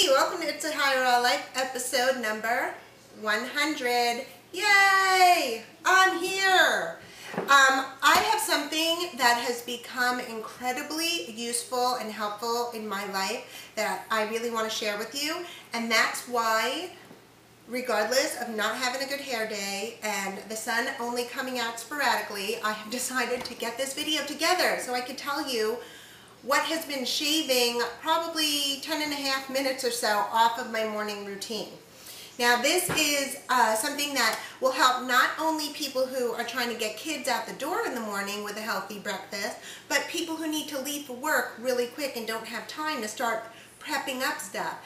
Hey, welcome to It's a Higher All Life, episode number 100. Yay! I'm here. I have something that has become incredibly useful and helpful in my life that I really want to share with you, and that's why, regardless of not having a good hair day and the sun only coming out sporadically, I have decided to get this video together so I could tell you what has been shaving probably 10.5 minutes or so off of my morning routine. Now this is something that will help not only people who are trying to get kids out the door in the morning with a healthy breakfast, but people who need to leave for work really quick and don't have time to start prepping up stuff.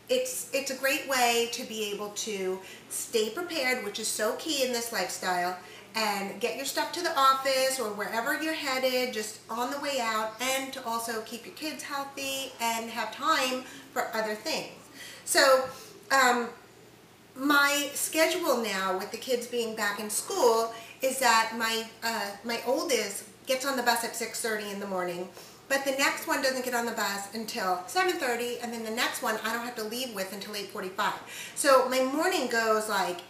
It's a great way to be able to stay prepared, which is so key in this lifestyle, and get your stuff to the office or wherever you're headed just on the way out, and to also keep your kids healthy and have time for other things. So my schedule now with the kids being back in school is that my oldest gets on the bus at 6:30 in the morning, but the next one doesn't get on the bus until 7:30, and then the next one I don't have to leave with until 8:45. So my morning goes like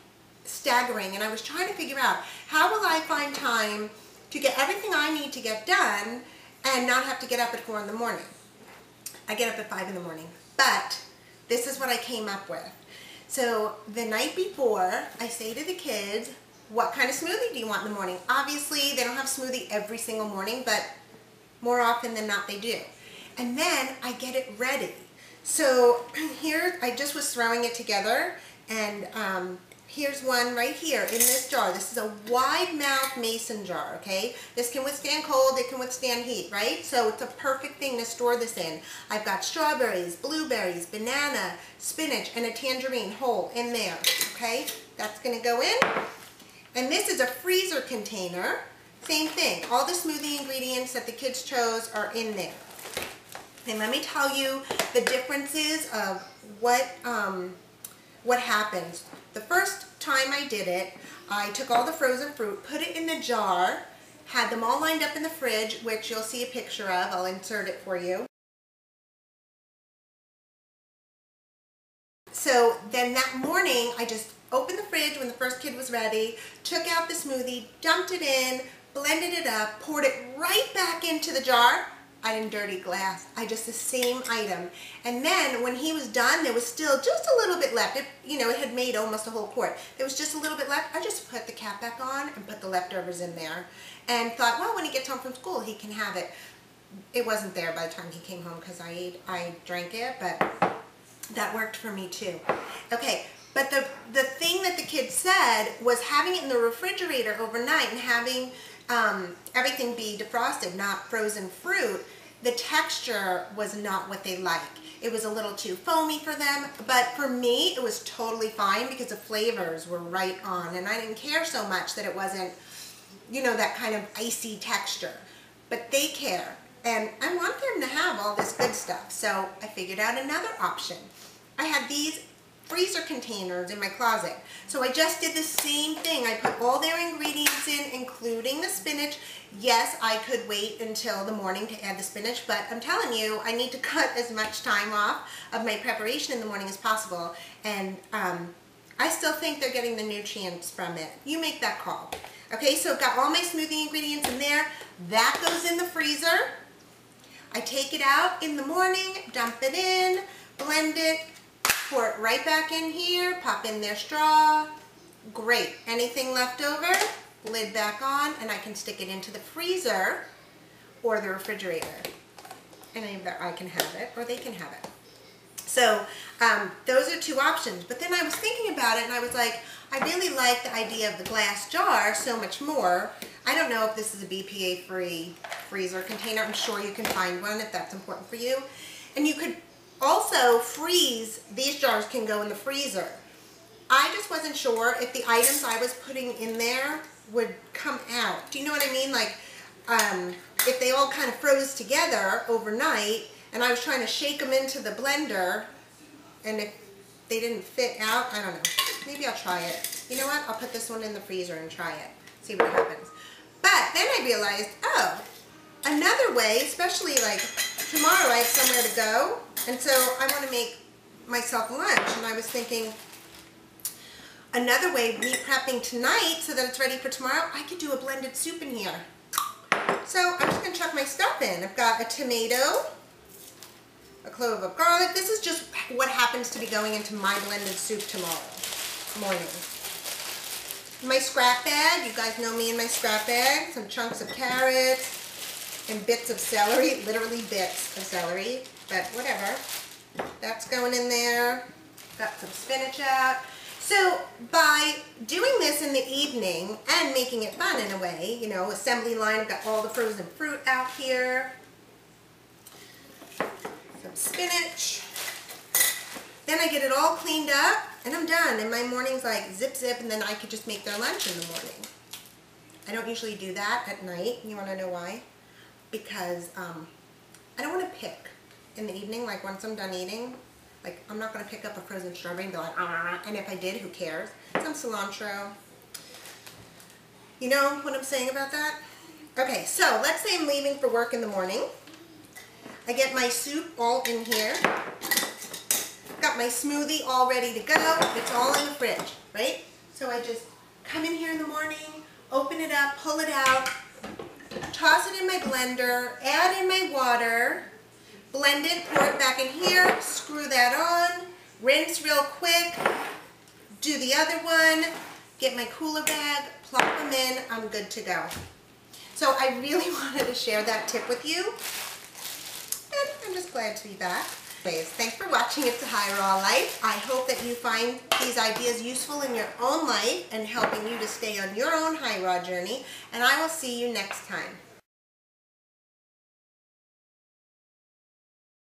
staggering, and I was trying to figure out how will I find time to get everything I need to get done and not have to get up at 4 in the morning. I get up at 5 in the morning, but this is what I came up with. So the night before, I say to the kids, what kind of smoothie do you want in the morning? Obviously they don't have smoothie every single morning, but more often than not they do. And then I get it ready. So here, I just was throwing it together, and here's one right here in this jar. This is a wide mouth mason jar, okay? This can withstand cold, it can withstand heat, right? So it's a perfect thing to store this in. I've got strawberries, blueberries, banana, spinach, and a tangerine whole in there, okay? That's gonna go in. And this is a freezer container. Same thing, all the smoothie ingredients that the kids chose are in there. And let me tell you the differences of what happens. The first time I did it, I took all the frozen fruit, put it in the jar, had them all lined up in the fridge, which you'll see a picture of. I'll insert it for you. So then that morning, I just opened the fridge when the first kid was ready, took out the smoothie, dumped it in, blended it up, poured it right back into the jar. I didn't dirty glass. I just the same item. And then when he was done, there was still just a little bit left. It had made almost a whole quart. There was just a little bit left. I just put the cap back on and put the leftovers in there, and thought, well, when he gets home from school, he can have it. It wasn't there by the time he came home because I drank it, but that worked for me too. Okay. But the thing that the kids said was having it in the refrigerator overnight and having everything be defrosted, not frozen fruit, the texture was not what they like. It was a little too foamy for them, but for me it was totally fine because the flavors were right on, and I didn't care so much that it wasn't, that kind of icy texture. But they care, and I want them to have all this good stuff, so I figured out another option. I had these freezer containers in my closet. So I just did the same thing. I put all their ingredients in, including the spinach. Yes, I could wait until the morning to add the spinach, but I'm telling you, I need to cut as much time off of my preparation in the morning as possible, and I still think they're getting the nutrients from it. You make that call. Okay, so I've got all my smoothie ingredients in there. That goes in the freezer. I take it out in the morning, dump it in, blend it, pour it right back in here, pop in their straw. Great. Anything left over, lid back on, and I can stick it into the freezer or the refrigerator. And either I can have it or they can have it. So those are two options. But then I was thinking about it, and I was like, I really like the idea of the glass jar so much more. I don't know if this is a BPA-free freezer container. I'm sure you can find one if that's important for you. And you could also freeze, these jars can go in the freezer. I just wasn't sure if the items I was putting in there would come out. Do you know what I mean? Like, if they all kind of froze together overnight, and I was trying to shake them into the blender, and if they didn't fit out, I don't know. Maybe I'll try it. You know what? I'll put this one in the freezer and try it. See what happens. But then I realized, oh, another way, especially like tomorrow I have somewhere to go, and so I want to make myself lunch, and I was thinking another way, me prepping tonight so that it's ready for tomorrow, I could do a blended soup in here. So I'm just going to chuck my stuff in. I've got a tomato, a clove of garlic. This is just what happens to be going into my blended soup tomorrow morning. My scrap bag, you guys know me in my scrap bag, some chunks of carrots and bits of celery, literally bits of celery, but whatever. That's going in there. Got some spinach out. So by doing this in the evening and making it fun in a way, you know, assembly line, I've got all the frozen fruit out here. Some spinach. Then I get it all cleaned up and I'm done. And my morning's like zip zip, and then I could just make their lunch in the morning. I don't usually do that at night. You want to know why? Because I don't want to pick in the evening, like once I'm done eating. Like, I'm not going to pick up a frozen strawberry and be like, ah, and if I did, who cares? Some cilantro. You know what I'm saying about that? Okay, so let's say I'm leaving for work in the morning. I get my soup all in here. Got my smoothie all ready to go. It's all in the fridge, right? So I just come in here in the morning, open it up, pull it out, toss it in my blender, add in my water, blend it, pour it back in here, screw that on, rinse real quick, do the other one, get my cooler bag, plop them in, I'm good to go. So I really wanted to share that tip with you, and I'm just glad to be back. Anyways, thanks for watching It's a High Raw Life. I hope that you find these ideas useful in your own life and helping you to stay on your own high raw journey, and I will see you next time.